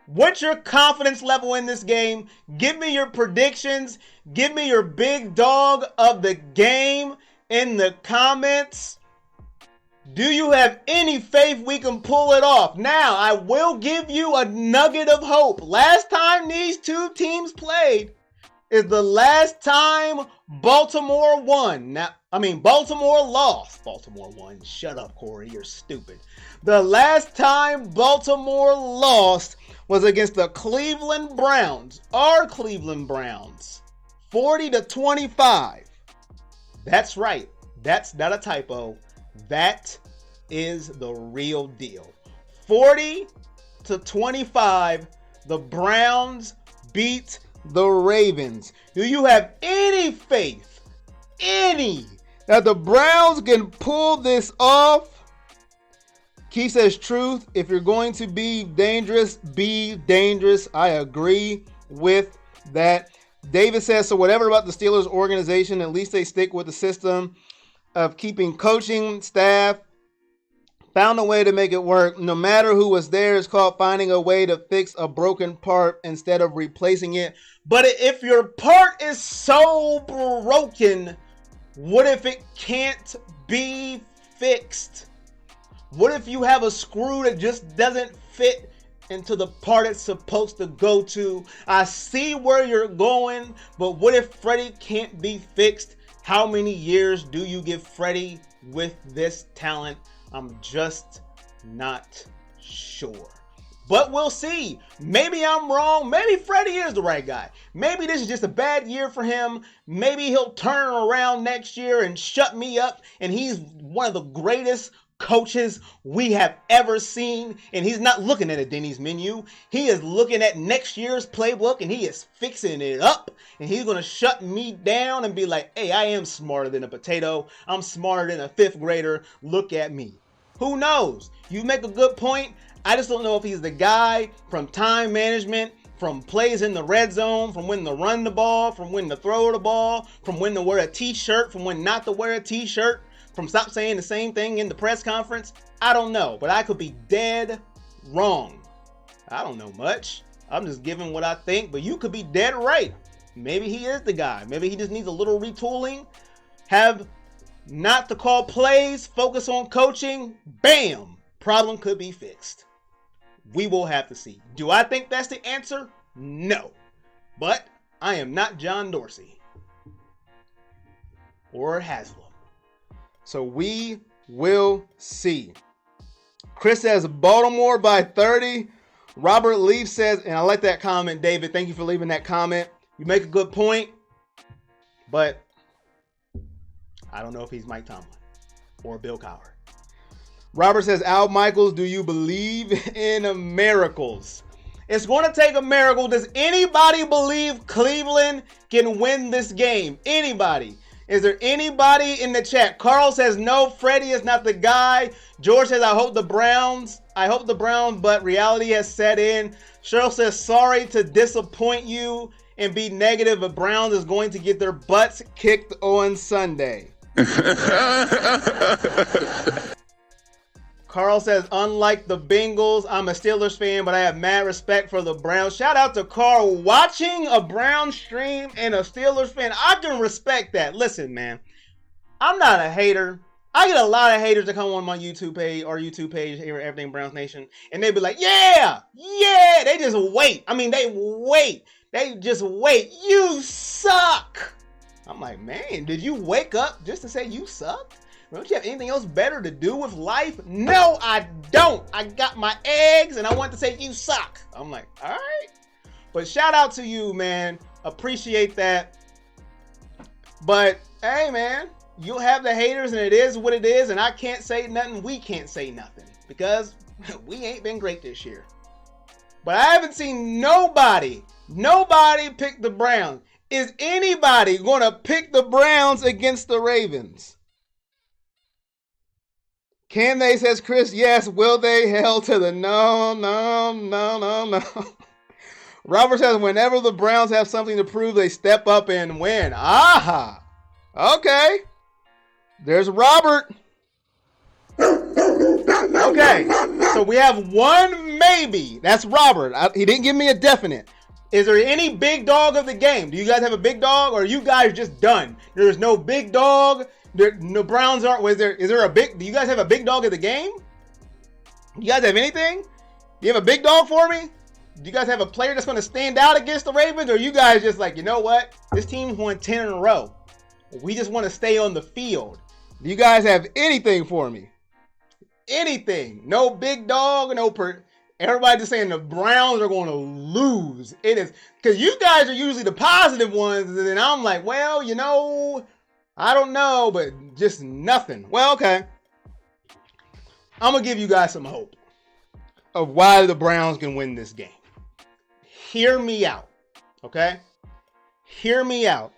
What's your confidence level in this game? Give me your predictions. Give me your big dog of the game in the comments. Do you have any faith we can pull it off? Now, I will give you a nugget of hope. Last time these two teams played is the last time Baltimore won. Baltimore lost. Baltimore won. Shut up, Corey. You're stupid. The last time Baltimore lost was against the Cleveland Browns. Our Cleveland Browns. 40-25. That's right. That's not a typo. That is the real deal. 40-25. The Browns beat the Ravens. Do you have any faith, that the Browns can pull this off? Keith says truth. If you're going to be dangerous, be dangerous. I agree with that. David says, so whatever about the Steelers organization, at least they stick with the system of keeping coaching staff, found a way to make it work. No matter who was there, it's called finding a way to fix a broken part instead of replacing it. But if your part is so broken, what if it can't be fixed? What if you have a screw that just doesn't fit into the part it's supposed to go to? I see where you're going, but what if Freddie can't be fixed? How many years do you give Freddie with this talent? I'm just not sure. But we'll see. Maybe I'm wrong. Maybe Freddie is the right guy. Maybe this is just a bad year for him. Maybe he'll turn around next year and shut me up, and he's one of the greatest coaches we have ever seen. And he's not looking at a Denny's menu. He is looking at next year's playbook, and he is fixing it up. And he's going to shut me down and be like, hey, I am smarter than a potato. I'm smarter than a fifth grader. Look at me. Who knows? You make a good point. I just don't know if he's the guy from time management, from plays in the red zone, from when to run the ball, from when to throw the ball, from when to wear a t-shirt, from when not to wear a t-shirt, from stop saying the same thing in the press conference. I don't know, but I could be dead wrong. I don't know much. I'm just giving what I think, but you could be dead right. Maybe he is the guy. Maybe he just needs a little retooling. Have not to call plays, focus on coaching. Bam! Problem could be fixed. We will have to see. Do I think that's the answer? No. But I am not John Dorsey or Haslam. So we will see. Chris says Baltimore by 30. Robert Leaf says, and I like that comment, David. Thank you for leaving that comment. You make a good point, but I don't know if he's Mike Tomlin or Bill Cowher. Robert says, Al Michaels, do you believe in miracles? It's going to take a miracle. Does anybody believe Cleveland can win this game? Anybody? Is there anybody in the chat? Carl says, no, Freddie is not the guy. George says, I hope the Browns, but reality has set in. Cheryl says, sorry to disappoint you and be negative, but Browns is going to get their butts kicked on Sunday. Carl says, unlike the Bengals, I'm a Steelers fan, but I have mad respect for the Browns. Shout out to Carl. Watching a Browns stream and a Steelers fan, I can respect that. Listen, man, I'm not a hater. I get a lot of haters that come on my YouTube page here at Everything Browns Nation, and they be like, yeah, they just wait. They just wait. You suck. I'm like, man, did you wake up just to say you suck? Don't you have anything else better to do with life? No, I don't. I got my eggs and I want to say you suck. I'm like, all right. But shout out to you, man. Appreciate that. But hey, man, you'll have the haters and it is what it is. And I can't say nothing. We can't say nothing because we ain't been great this year. But I haven't seen nobody pick the Browns. Is anybody going to pick the Browns against the Ravens? Can they, says Chris, yes. Will they? Hell to the no. Robert says, whenever the Browns have something to prove, they step up and win. Aha. Okay. There's Robert. Okay. So we have one maybe. That's Robert. He didn't give me a definite. Is there any big dog of the game? Do you guys have a big dog or are you guys just done? There's no big dog. The Browns aren't. Do you guys have a big dog of the game? You guys have anything? Do you have a big dog for me? Do you guys have a player that's going to stand out against the Ravens? Or are you guys just like, you know what? This team's won 10 in a row. We just want to stay on the field. Do you guys have anything for me? Anything? No big dog, everybody just saying the Browns are going to lose. It is because you guys are usually the positive ones. And then I'm like, well, I don't know, but just nothing. Well, okay. I'm going to give you guys some hope of why the Browns can win this game. Hear me out, okay? Hear me out.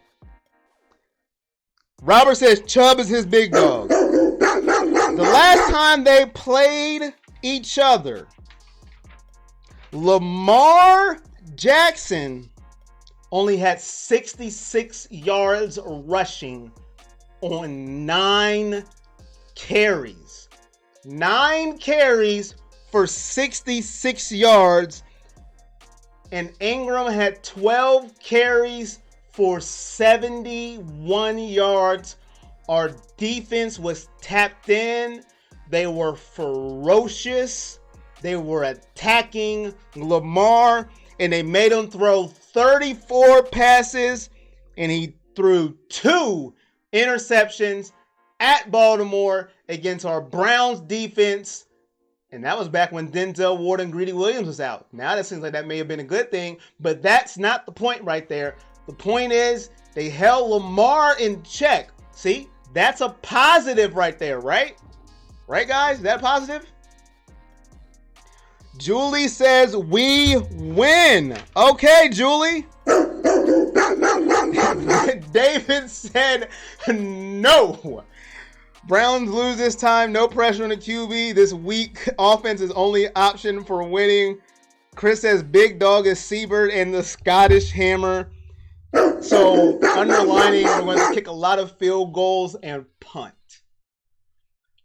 Robert says Chubb is his big dog. The last time they played each other, Lamar Jackson only had 66 yards rushing on 9 carries. 9 carries for 66 yards. And Ingram had 12 carries for 71 yards. Our defense was tapped in. They were ferocious. They were attacking Lamar. And they made him throw 34 passes. And he threw 2 interceptions at Baltimore against our Browns defense. And that was back when Denzel Ward and Greedy Williams was out. Now that seems like that may have been a good thing, but that's not the point right there. The point is they held Lamar in check. See, that's a positive right there, right? Right, guys? Is that positive? Julie says we win. Okay, Julie. David said no. Browns lose this time. No pressure on the QB. This weak offense is only option for winning. Chris says Big Dog is Seabird and the Scottish Hammer. So underlining, we're going to kick a lot of field goals and punt.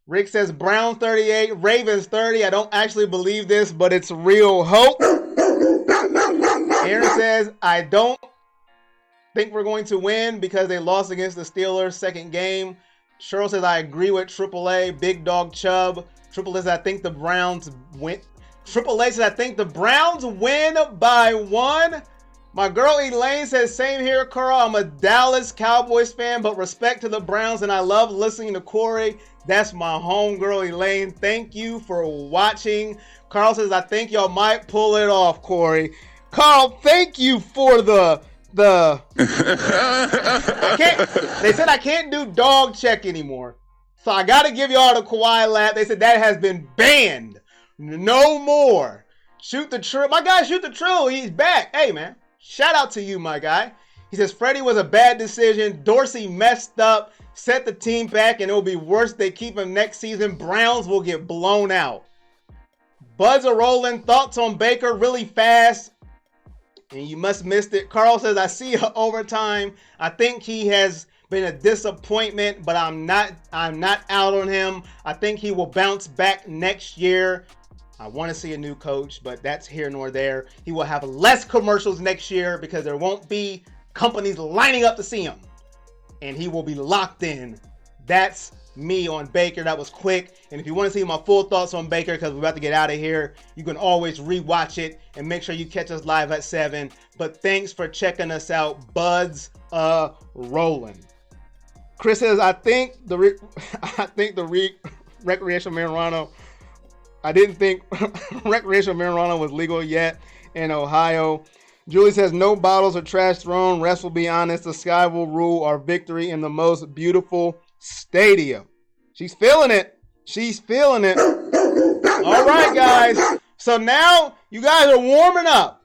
Rick says Brown 38, Ravens 30. I don't actually believe this, but it's real hope. Aaron says, I don't think we're going to win because they lost against the Steelers second game. Cheryl says, I agree with AAA. Big Dog Chubb. Triple A says, I think the Browns win. AAA says, I think the Browns win by 1. My girl Elaine says, same here, Carl. I'm a Dallas Cowboys fan, but respect to the Browns, and I love listening to Corey. That's my homegirl Elaine. Thank you for watching. Carl says, I think y'all might pull it off, Corey. Carl, thank you for the they said I can't do dog check anymore. So I got to give y'all the Kawhi laugh. They said that has been banned. No more. Shoot the Trill. My guy, Shoot the Trill. He's back. Hey, man. Shout out to you, my guy. He says, Freddie was a bad decision. Dorsey messed up, set the team back, and it'll be worse. They keep him next season. Browns will get blown out. Buds are rolling. Thoughts on Baker really fast. And you must missed it. Carl says, I see overtime. I think he has been a disappointment, but I'm not out on him. I think he will bounce back next year. I want to see a new coach, but that's here nor there. He will have less commercials next year because there won't be companies lining up to see him. And he will be locked in. That's me on Baker. That was quick. And if you want to see my full thoughts on Baker, because we're about to get out of here, you can always rewatch it and make sure you catch us live at 7. But thanks for checking us out. Buds rolling. Chris says, I think the recreational marijuana. I didn't think recreational marijuana was legal yet in Ohio. Julie says, no bottles or trash thrown. Rest will be honest. The sky will rule our victory in the most beautiful stadium. She's feeling it. She's feeling it. All right, guys. So now you guys are warming up.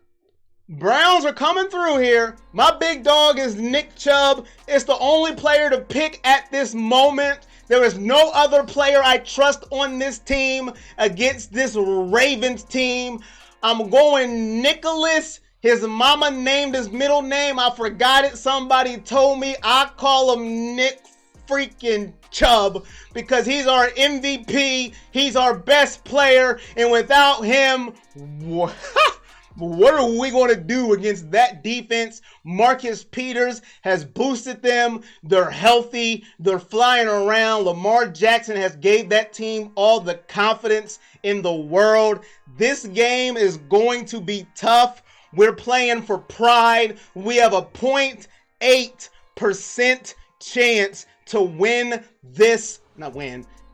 Browns are coming through here. My big dog is Nick Chubb. It's the only player to pick at this moment. There is no other player I trust on this team against this Ravens team. I'm going Nicholas. His mama named his middle name. I forgot it. Somebody told me. I call him Nick freaking Chubb because he's our MVP. He's our best player. And without him, what are we going to do against that defense? Marcus Peters has boosted them. They're healthy. They're flying around. Lamar Jackson has gave that team all the confidence in the world. This game is going to be tough. We're playing for pride. We have a 0.8% chance to win this,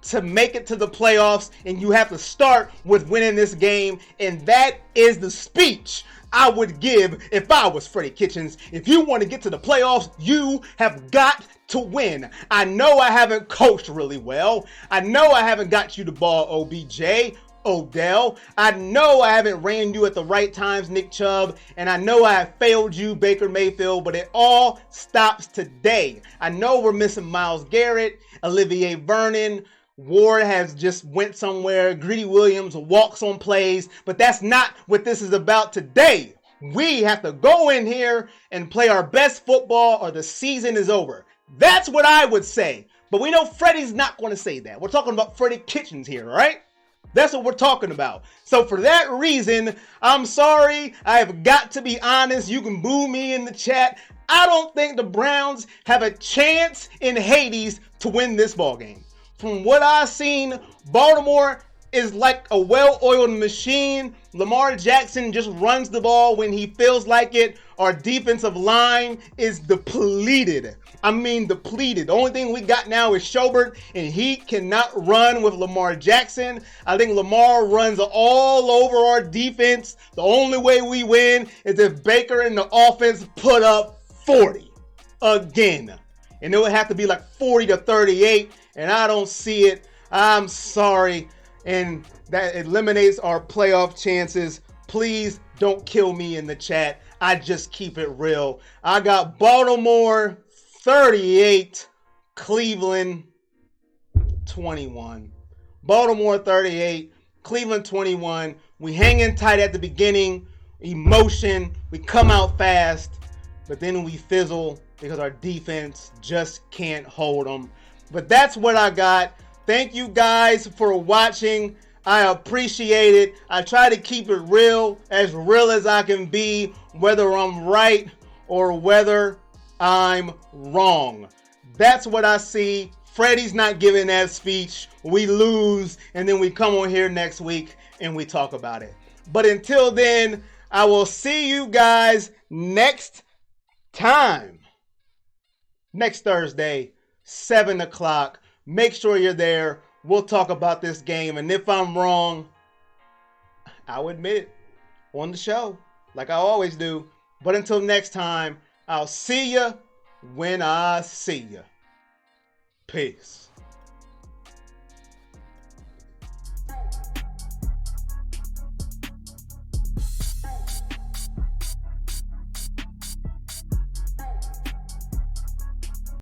to make it to the playoffs, and you have to start with winning this game, and that is the speech I would give if I was Freddie Kitchens. If you want to get to the playoffs, you have got to win. I know I haven't coached really well. I know I haven't got you the ball, OBJ, Odell. I know I haven't ran you at the right times, Nick Chubb, and I know I have failed you, Baker Mayfield, but it all stops today. I know we're missing Myles Garrett, Olivier Vernon, Ward has just went somewhere. Greedy Williams walks on plays, but that's not what this is about today. We have to go in here and play our best football or the season is over. That's what I would say. But we know Freddie's not going to say that. We're talking about Freddie Kitchens here, right? That's what we're talking about. So for that reason, I'm sorry. I have got to be honest. You can boo me in the chat. I don't think the Browns have a chance in Hades to win this ball game. From what I've seen, Baltimore is like a well-oiled machine. Lamar Jackson just runs the ball when he feels like it. Our defensive line is depleted. Depleted. The only thing we got now is Schobert, and he cannot run with Lamar Jackson. I think Lamar runs all over our defense. The only way we win is if Baker and the offense put up 40 again. And it would have to be like 40-38, and I don't see it. I'm sorry. And that eliminates our playoff chances. Please don't kill me in the chat. I just keep it real. I got Baltimore 38, Cleveland 21. Baltimore 38, Cleveland 21. We hanging tight at the beginning. Emotion. We come out fast. But then we fizzle because our defense just can't hold them. But that's what I got. Thank you guys for watching. I appreciate it. I try to keep it real as I can be, whether I'm right or whether I'm wrong. That's what I see. Freddie's not giving that speech. We lose, and then we come on here next week and we talk about it. But until then, I will see you guys next time. Next Thursday, 7 o'clock. Make sure you're there. We'll talk about this game. And if I'm wrong, I'll admit it on the show, like I always do. But until next time, I'll see you when I see you. Peace.